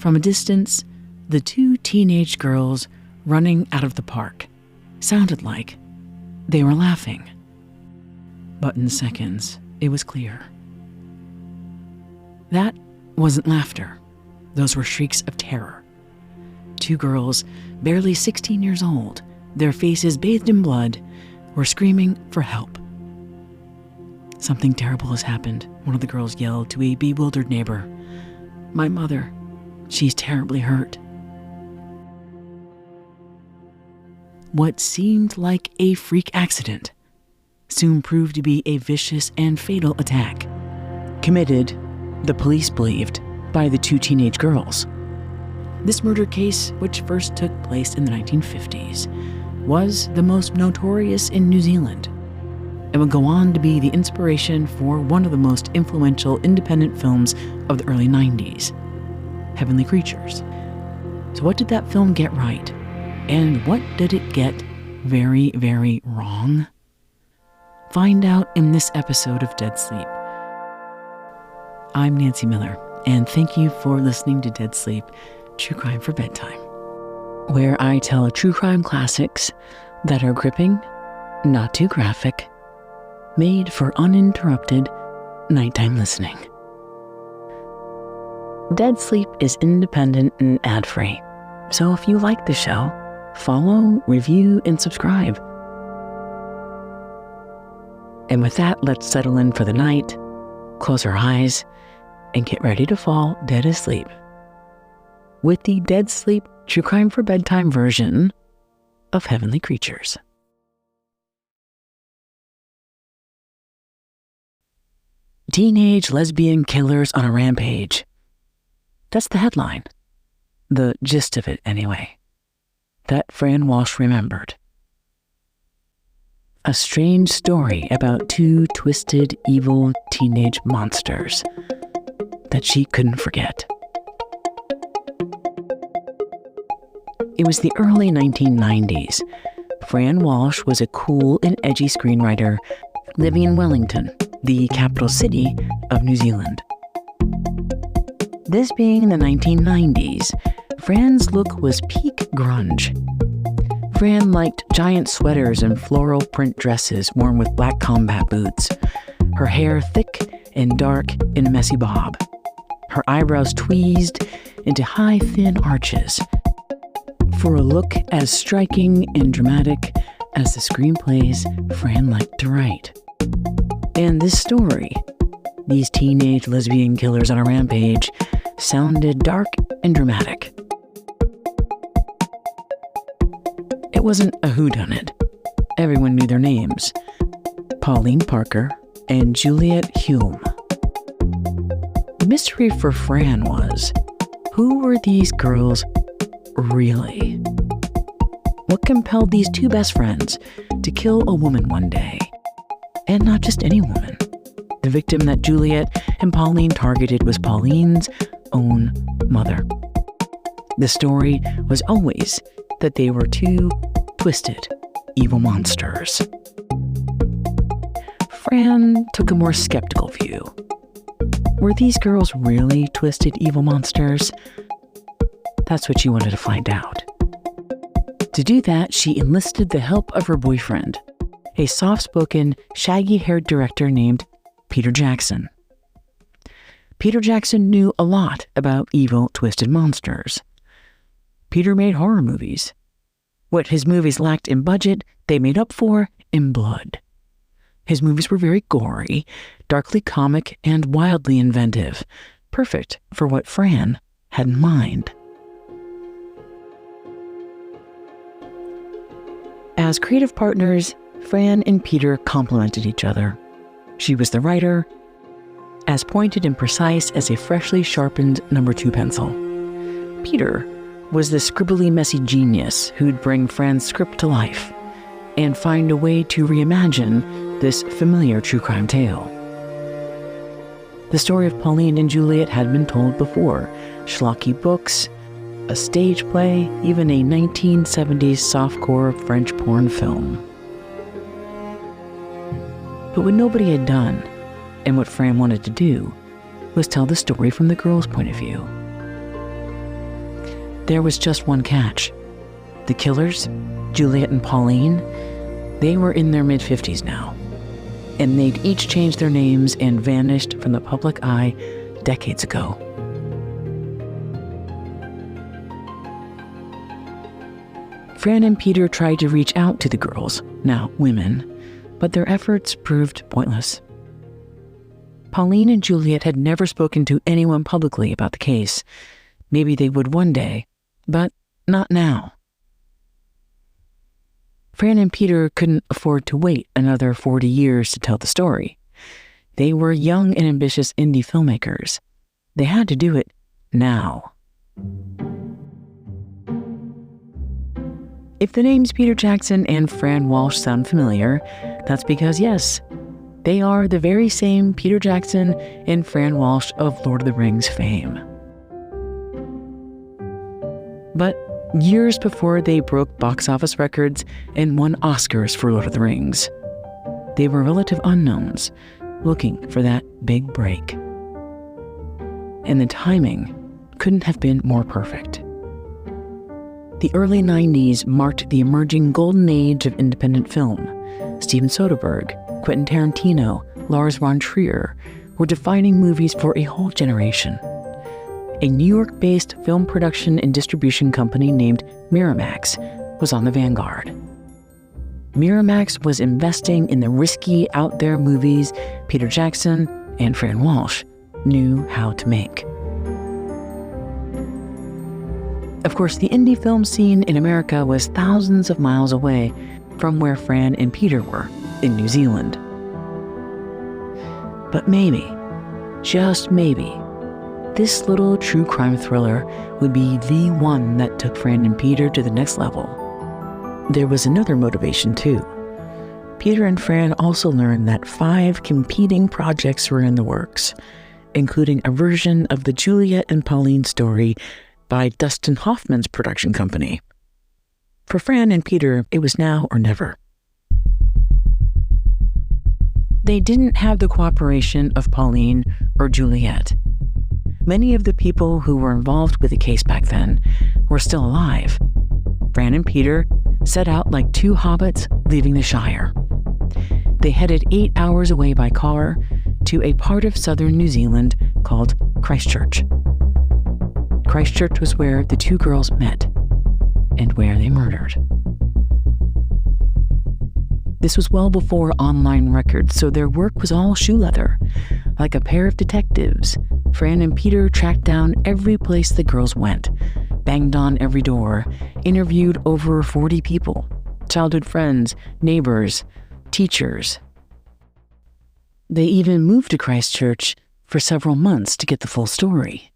From a distance, the two teenage girls running out of the park sounded like they were laughing. But in seconds, it was clear. That wasn't laughter. Those were shrieks of terror. Two girls, barely 16 years old, their faces bathed in blood, were screaming for help. "Something terrible has happened," one of the girls yelled to a bewildered neighbor. "My mother, she's terribly hurt." What seemed like a freak accident soon proved to be a vicious and fatal attack, committed, the police believed, by the two teenage girls. This murder case, which first took place in the 1950s, was the most notorious in New Zealand and would go on to be the inspiration for one of the most influential independent films of the early 90s, Heavenly Creatures. So what did that film get right? And what did it get very, very wrong? Find out in this episode of Dead Sleep. I'm Nancy Miller, and thank you for listening to Dead Sleep, True Crime for Bedtime, where I tell true crime classics that are gripping, not too graphic, made for uninterrupted nighttime listening. Dead Sleep is independent and ad-free, so if you like the show, follow, review, and subscribe. And with that, let's settle in for the night, close our eyes, and get ready to fall dead asleep with the Dead Sleep True Crime for Bedtime version of Heavenly Creatures. Teenage lesbian killers on a rampage. That's the headline. The gist of it, anyway. That Fran Walsh remembered. A strange story about two twisted, evil teenage monsters that she couldn't forget. It was the early 1990s. Fran Walsh was a cool and edgy screenwriter living in Wellington, the capital city of New Zealand. This being the 1990s, Fran's look was peak grunge. Fran liked giant sweaters and floral print dresses worn with black combat boots, her hair thick and dark in a messy bob, her eyebrows tweezed into high, thin arches, for a look as striking and dramatic as the screenplays Fran liked to write. And this story, these teenage lesbian killers on a rampage, sounded dark and dramatic. It wasn't a whodunit. Everyone knew their names: Pauline Parker and Juliet Hume. The mystery for Fran was, who were these girls really? What compelled these two best friends to kill a woman one day? And not just any woman. The victim that Juliet and Pauline targeted was Pauline's own mother. The story was always that they were two twisted, evil monsters. Fran took a more skeptical view. Were these girls really twisted, evil monsters? That's what she wanted to find out. To do that, she enlisted the help of her boyfriend, a soft-spoken, shaggy-haired director named Peter Jackson. Peter Jackson knew a lot about evil, twisted monsters. Peter made horror movies. What his movies lacked in budget, they made up for in blood. His movies were very gory, darkly comic, and wildly inventive, perfect for what Fran had in mind. As creative partners, Fran and Peter complemented each other. She was the writer, as pointed and precise as a freshly sharpened No. 2 pencil. Peter was the scribbly, messy genius who'd bring Fran's script to life and find a way to reimagine this familiar true crime tale. The story of Pauline and Juliet had been told before: schlocky books, a stage play, even a 1970s softcore French porn film. But what nobody had done, and what Fran wanted to do, was tell the story from the girl's point of view. there was just one catch. The killers, Juliet and Pauline, they were in their mid-50s now, and they'd each changed their names and vanished from the public eye decades ago. Fran and Peter tried to reach out to the girls, now women, but their efforts proved pointless. Pauline and Juliet had never spoken to anyone publicly about the case. Maybe they would one day, but not now. Fran and Peter couldn't afford to wait another 40 years to tell the story. They were young and ambitious indie filmmakers. They had to do it now. If the names Peter Jackson and Fran Walsh sound familiar, that's because, yes, they are the very same Peter Jackson and Fran Walsh of Lord of the Rings fame. But years before they broke box office records and won Oscars for Lord of the Rings, they were relative unknowns looking for that big break. And the timing couldn't have been more perfect. The early 90s marked the emerging golden age of independent film. Steven Soderbergh, Quentin Tarantino, Lars von Trier were defining movies for a whole generation. A New York-based film production and distribution company named Miramax was on the vanguard. Miramax was investing in the risky, out-there movies Peter Jackson and Fran Walsh knew how to make. Of course, the indie film scene in America was thousands of miles away from where Fran and Peter were, in New Zealand. But maybe, just maybe, this little true crime thriller would be the one that took Fran and Peter to the next level. There was another motivation too. Peter and Fran also learned that 5 competing projects were in the works, including a version of the Juliet and Pauline story by Dustin Hoffman's production company. For Fran and Peter, it was now or never. They didn't have the cooperation of Pauline or Juliet. Many of the people who were involved with the case back then were still alive. Fran and Peter set out like 2 hobbits leaving the Shire. They headed 8 hours away by car to a part of southern New Zealand called Christchurch. Christchurch was where the 2 girls met and where they murdered. This was well before online records, so their work was all shoe leather. Like a pair of detectives, Fran and Peter tracked down every place the girls went, banged on every door, interviewed over 40 people, childhood friends, neighbors, teachers. They even moved to Christchurch for several months to get the full story.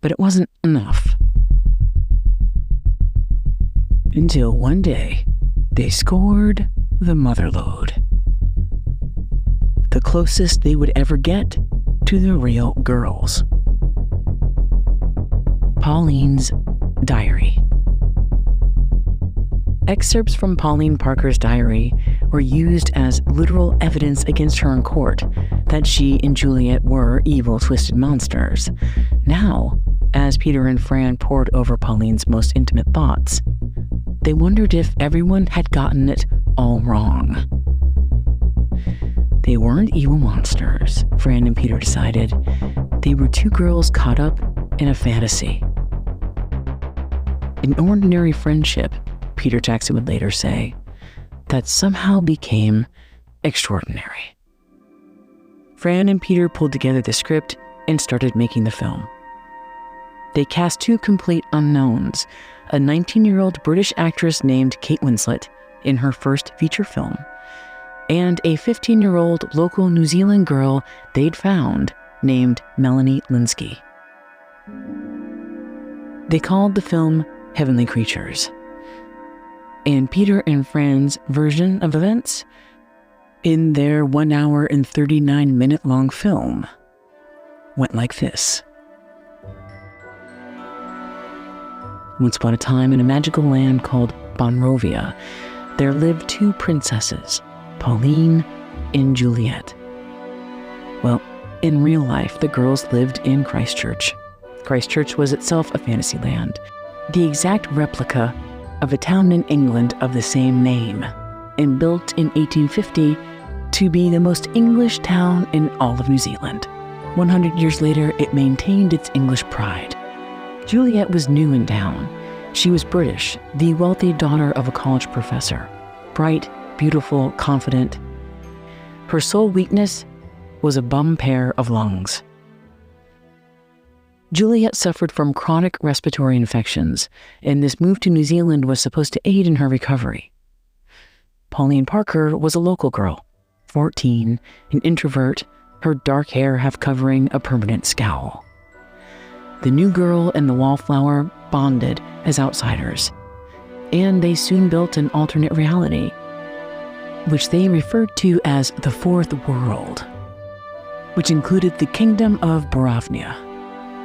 But it wasn't enough. Until one day, they scored the motherlode. The closest they would ever get to the real girls. Pauline's diary. Excerpts from Pauline Parker's diary were used as literal evidence against her in court that she and Juliet were evil, twisted monsters. Now, as Peter and Fran pored over Pauline's most intimate thoughts, they wondered if everyone had gotten it all wrong. They weren't evil monsters, Fran and Peter decided. They were 2 girls caught up in a fantasy. An ordinary friendship, Peter Jackson would later say, that somehow became extraordinary. Fran and Peter pulled together the script and started making the film. They cast 2 complete unknowns, a 19-year-old British actress named Kate Winslet in her first feature film, and a 15-year-old local New Zealand girl they'd found named Melanie Linsky. They called the film Heavenly Creatures. And Peter and Fran's version of events, in their 1 hour and 39-minute long film, went like this. Once upon a time, in a magical land called Bonrovia, there lived 2 princesses, Pauline and Juliet. Well, in real life, the girls lived in Christchurch. Christchurch was itself a fantasy land, the exact replica of a town in England of the same name, and built in 1850 to be the most English town in all of New Zealand. 100 years later, it maintained its English pride. Juliet was new in town. She was British, the wealthy daughter of a college professor. Bright, beautiful, confident. Her sole weakness was a bum pair of lungs. Juliet suffered from chronic respiratory infections, and this move to New Zealand was supposed to aid in her recovery. Pauline Parker was a local girl, 14, an introvert, her dark hair half covering a permanent scowl. The new girl and the wallflower bonded as outsiders, and they soon built an alternate reality, which they referred to as the Fourth World, which included the Kingdom of Boravnia,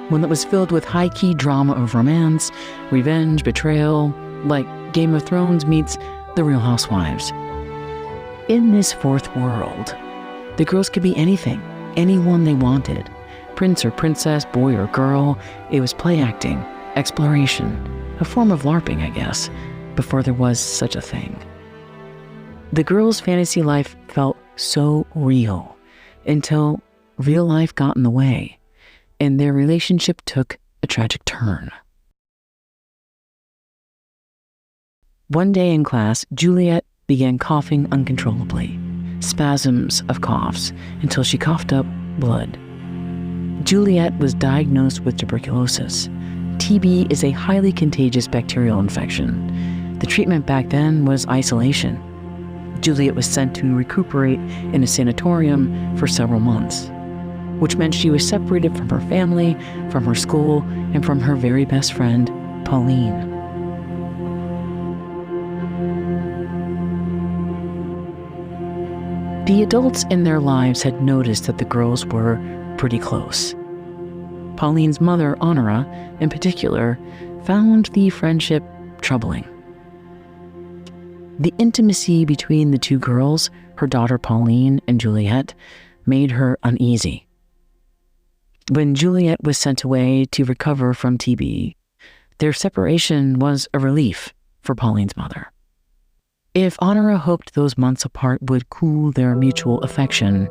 one that was filled with high-key drama of romance, revenge, betrayal, like Game of Thrones meets The Real Housewives. In this Fourth World, the girls could be anything, anyone they wanted. Prince or princess, boy or girl. It was play acting, exploration, a form of LARPing, I guess, before there was such a thing. The girls' fantasy life felt so real until real life got in the way, and their relationship took a tragic turn. One day in class, Juliet began coughing uncontrollably, spasms of coughs, until she coughed up blood. Juliet was diagnosed with tuberculosis. TB is a highly contagious bacterial infection. The treatment back then was isolation. Juliet was sent to recuperate in a sanatorium for several months, which meant she was separated from her family, from her school, and from her very best friend, Pauline. The adults in their lives had noticed that the girls were pretty close. Pauline's mother, Honora, in particular, found the friendship troubling. The intimacy between the two girls, her daughter Pauline and Juliet, made her uneasy. When Juliet was sent away to recover from TB, their separation was a relief for Pauline's mother. If Honora hoped those months apart would cool their mutual affection,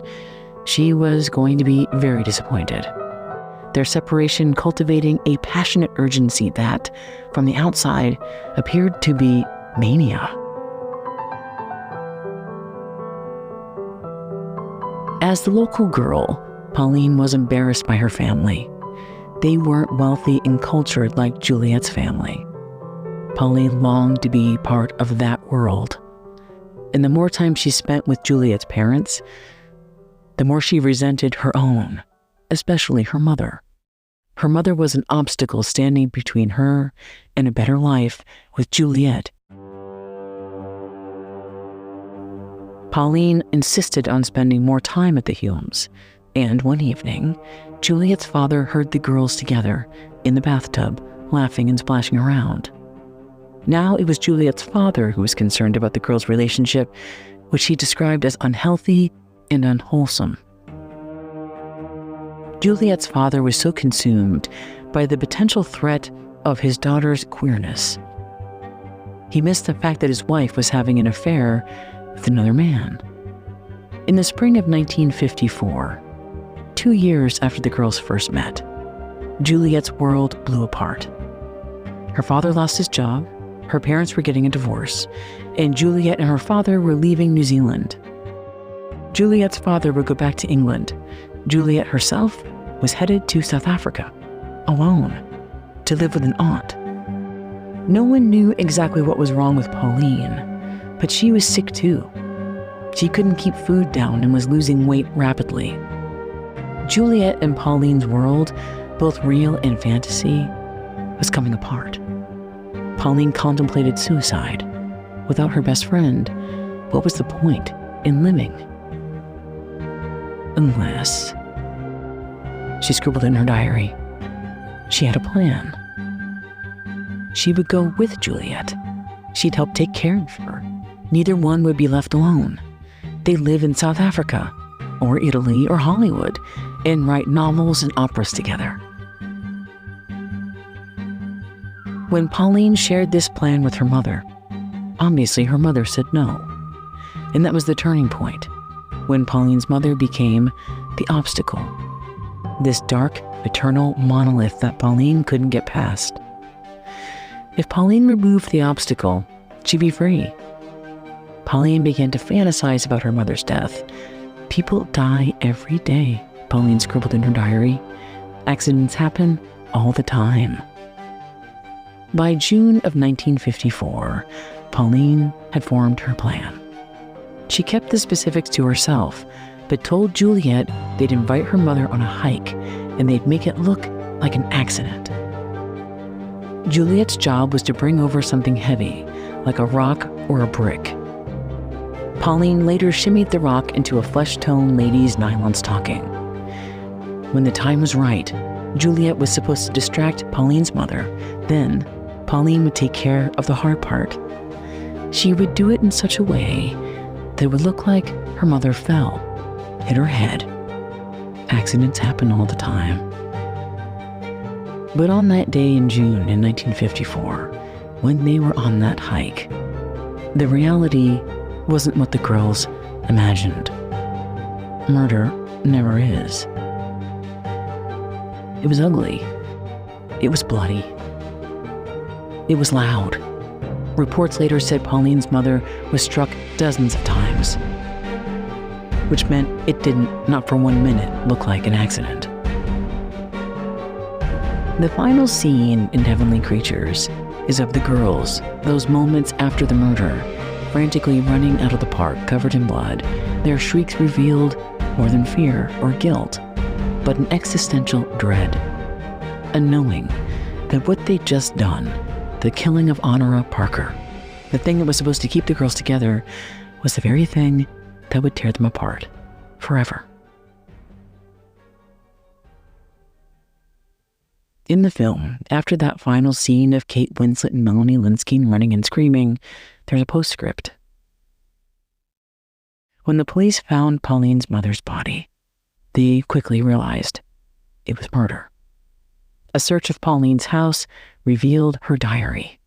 she was going to be very disappointed. Their separation cultivating a passionate urgency that, from the outside, appeared to be mania. As the local girl, Pauline was embarrassed by her family. They weren't wealthy and cultured like Juliet's family. Pauline longed to be part of that world. And the more time she spent with Juliet's parents, the more she resented her own, especially her mother. Her mother was an obstacle standing between her and a better life with Juliet. Pauline insisted on spending more time at the Humes, and one evening, Juliet's father heard the girls together in the bathtub, laughing and splashing around. Now it was Juliet's father who was concerned about the girls' relationship, which he described as unhealthy and unwholesome. Juliet's father was so consumed by the potential threat of his daughter's queerness. He missed the fact that his wife was having an affair with another man. In the spring of 1954, 2 years after the girls first met, Juliet's world blew apart. Her father lost his job, her parents were getting a divorce, and Juliet and her father were leaving New Zealand. Juliet's father would go back to England. Juliet herself was headed to South Africa, alone, to live with an aunt. No one knew exactly what was wrong with Pauline, but she was sick too. She couldn't keep food down and was losing weight rapidly. Juliet and Pauline's world, both real and fantasy, was coming apart. Pauline contemplated suicide. Without her best friend, what was the point in living? Unless... She scribbled in her diary. She had a plan. She would go with Juliet. She'd help take care of her. Neither one would be left alone. They'd live in South Africa, or Italy, or Hollywood, and write novels and operas together. When Pauline shared this plan with her mother, obviously her mother said no. And that was the turning point, when Pauline's mother became the obstacle. This dark, eternal monolith that Pauline couldn't get past. If Pauline removed the obstacle, she'd be free. Pauline began to fantasize about her mother's death. "People die every day," Pauline scribbled in her diary. "Accidents happen all the time." By June of 1954, Pauline had formed her plan. She kept the specifics to herself, but told Juliet they'd invite her mother on a hike and they'd make it look like an accident. Juliet's job was to bring over something heavy, like a rock or a brick. Pauline later shimmied the rock into a flesh-tone lady's nylon stocking. When the time was right, Juliet was supposed to distract Pauline's mother. Then, Pauline would take care of the hard part. She would do it in such a way that it would look like her mother fell, hit her head. Accidents happen all the time. But on that day in June in 1954, when they were on that hike, the reality wasn't what the girls imagined. Murder never is. It was ugly. It was bloody. It was loud. Reports later said Pauline's mother was struck dozens of times, which meant it didn't, not for 1 minute, look like an accident. The final scene in Heavenly Creatures is of the girls, those moments after the murder, frantically running out of the park covered in blood. Their shrieks revealed more than fear or guilt, but an existential dread. A knowing that what they'd just done, the killing of Honora Parker, the thing that was supposed to keep the girls together, was the very thing that would tear them apart forever. In the film, after that final scene of Kate Winslet and Melanie Lynskey running and screaming, there's a postscript. When the police found Pauline's mother's body, they quickly realized it was murder. A search of Pauline's house revealed her diary,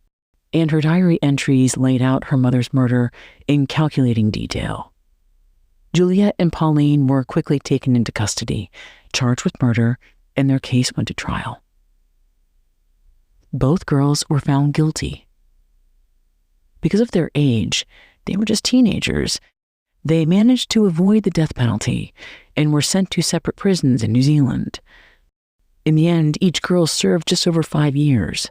and her diary entries laid out her mother's murder in calculating detail. Juliet and Pauline were quickly taken into custody, charged with murder, and their case went to trial. Both girls were found guilty. Because of their age, they were just teenagers. They managed to avoid the death penalty and were sent to separate prisons in New Zealand. In the end, each girl served just over 5 years.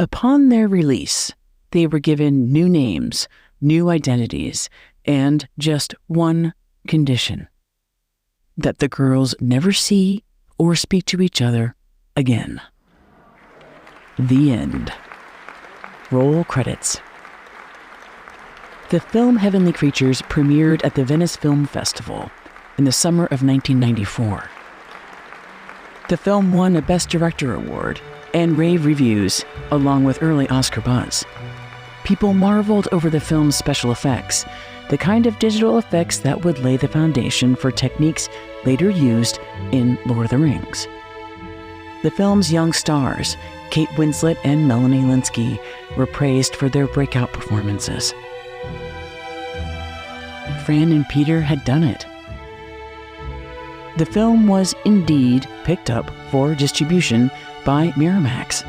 Upon their release, they were given new names, new identities, and just one condition: that the girls never see or speak to each other again. The end. Roll credits. The film Heavenly Creatures premiered at the Venice Film Festival in the summer of 1994. The film won a Best Director award and rave reviews, along with early Oscar buzz. People marveled over the film's special effects, the kind of digital effects that would lay the foundation for techniques later used in Lord of the Rings. The film's young stars, Kate Winslet and Melanie Lynskey, were praised for their breakout performances. Fran and Peter had done it. The film was indeed picked up for distribution by Miramax.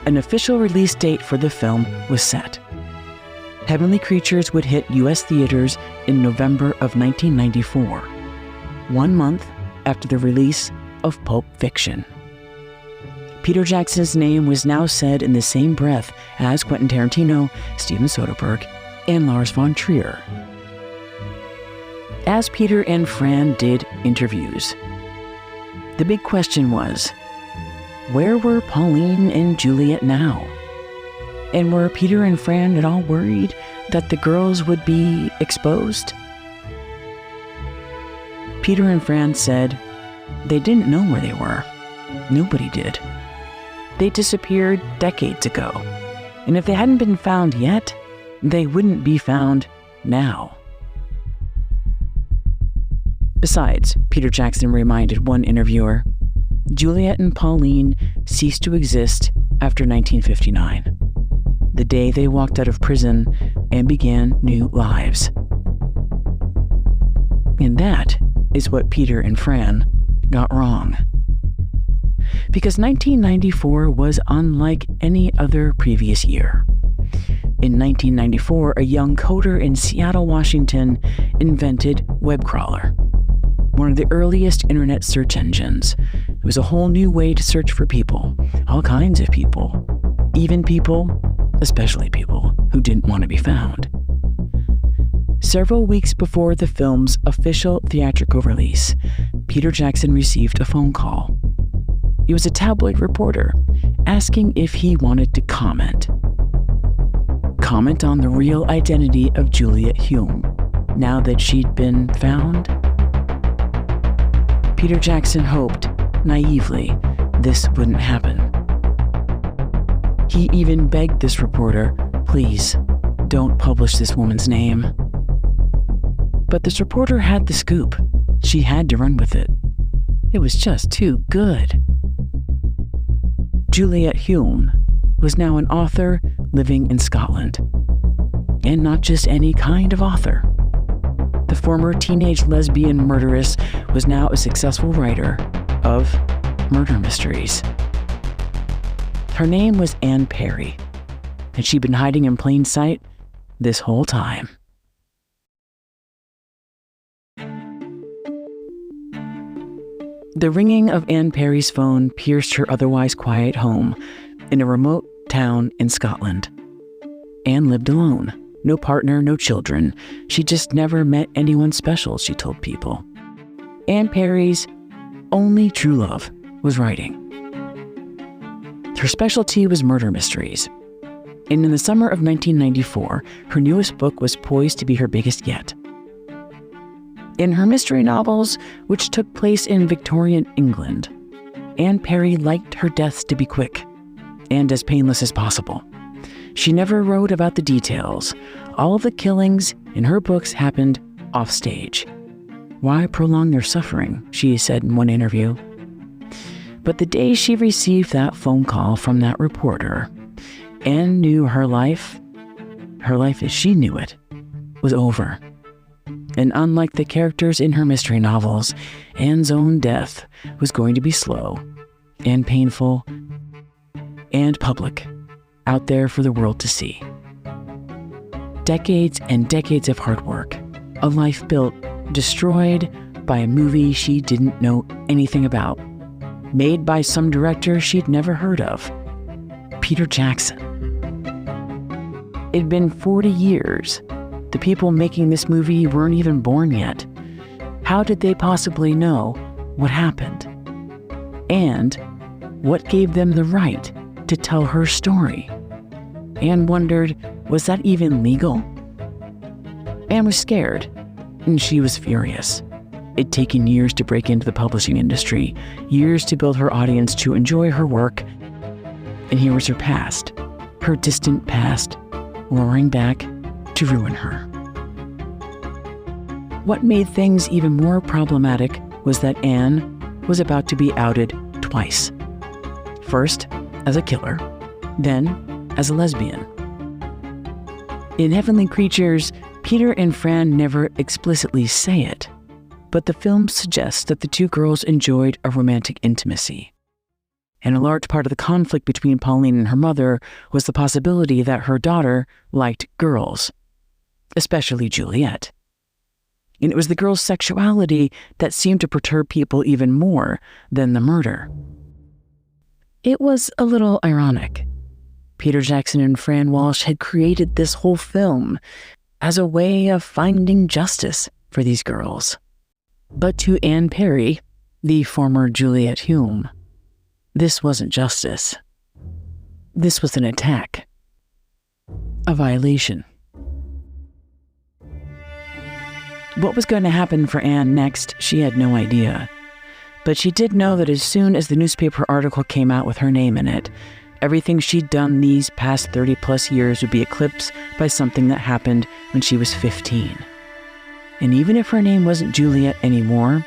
An official release date for the film was set. Heavenly Creatures would hit U.S. theaters in November of 1994, 1 month after the release of Pulp Fiction. Peter Jackson's name was now said in the same breath as Quentin Tarantino, Steven Soderbergh, and Lars von Trier. As Peter and Fran did interviews, the big question was, where were Pauline and Juliet now? And were Peter and Fran at all worried that the girls would be exposed? Peter and Fran said they didn't know where they were. Nobody did. They disappeared decades ago, and if they hadn't been found yet, they wouldn't be found now. Besides, Peter Jackson reminded one interviewer, Juliet and Pauline ceased to exist after 1959, the day they walked out of prison and began new lives. And that is what Peter and Fran got wrong. Because 1994 was unlike any other previous year. In 1994, a young coder in Seattle, Washington, invented Webcrawler, one of the earliest internet search engines. It was a whole new way to search for people, all kinds of people, even people, especially people who didn't want to be found. Several weeks before the film's official theatrical release, Peter Jackson received a phone call. It was a tabloid reporter asking if he wanted to comment on the real identity of Juliet Hume, now that she'd been found. Peter Jackson hoped, naively, this wouldn't happen. He even begged this reporter, please, don't publish this woman's name. But this reporter had the scoop. She had to run with it. It was just too good. Juliet Hume was now an author living in Scotland. And not just any kind of author. The former teenage lesbian murderess was now a successful writer of murder mysteries. Her name was Anne Perry, and she'd been hiding in plain sight this whole time. The ringing of Anne Perry's phone pierced her otherwise quiet home in a remote town in Scotland. Anne lived alone. No partner, no children. She just never met anyone special, she told people. Anne Perry's only true love was writing. Her specialty was murder mysteries. And in the summer of 1994, her newest book was poised to be her biggest yet. In her mystery novels, which took place in Victorian England, Anne Perry liked her deaths to be quick and as painless as possible. She never wrote about the details. All of the killings in her books happened offstage. Why prolong their suffering, she said in one interview. But the day she received that phone call from that reporter, Anne knew her life as she knew it, was over. And unlike the characters in her mystery novels, Anne's own death was going to be slow and painful and public, out there for the world to see. Decades and decades of hard work, a life built, destroyed by a movie she didn't know anything about, made by some director she'd never heard of, Peter Jackson. It'd been 40 years. The people making this movie weren't even born yet. How did they possibly know what happened? And what gave them the right to tell her story? Anne wondered, was that even legal? Anne was scared, and she was furious. It'd taken years to break into the publishing industry, years to build her audience to enjoy her work, and here was her past, her distant past, roaring back to ruin her. What made things even more problematic was that Anne was about to be outed twice. First, as a killer, then as a lesbian. In Heavenly Creatures, Peter and Fran never explicitly say it, but the film suggests that the two girls enjoyed a romantic intimacy. And a large part of the conflict between Pauline and her mother was the possibility that her daughter liked girls, especially Juliet. And it was the girl's sexuality that seemed to perturb people even more than the murder. It was a little ironic. Peter Jackson and Fran Walsh had created this whole film as a way of finding justice for these girls. But to Anne Perry, the former Juliet Hume, this wasn't justice. This was an attack, a violation. What was going to happen for Anne next, she had no idea. But she did know that as soon as the newspaper article came out with her name in it, everything she'd done these past 30-plus years would be eclipsed by something that happened when she was 15. And even if her name wasn't Juliet anymore,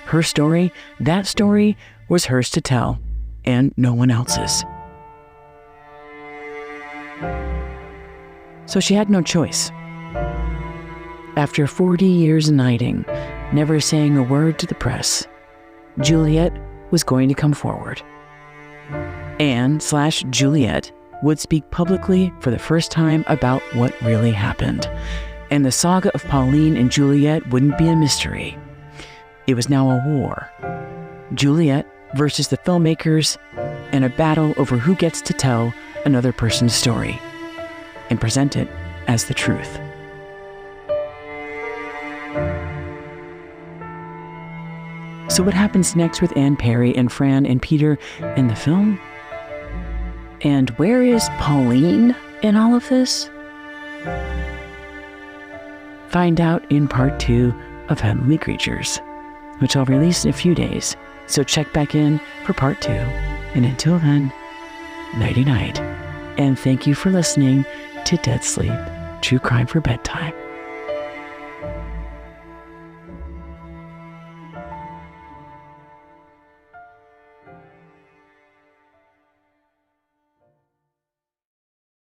her story, that story, was hers to tell, and no one else's. So she had no choice. After 40 years in hiding, never saying a word to the press, Juliet was going to come forward. Anne/Juliet would speak publicly for the first time about what really happened. And the saga of Pauline and Juliet wouldn't be a mystery. It was now a war. Juliet versus the filmmakers, and a battle over who gets to tell another person's story and present it as the truth. So what happens next with Anne Perry and Fran and Peter in the film? And where is Pauline in all of this? Find out in part 2 of Heavenly Creatures, which I'll release in a few days. So check back in for part 2. And until then, nighty night. And thank you for listening to Dead Sleep, True Crime for Bedtime.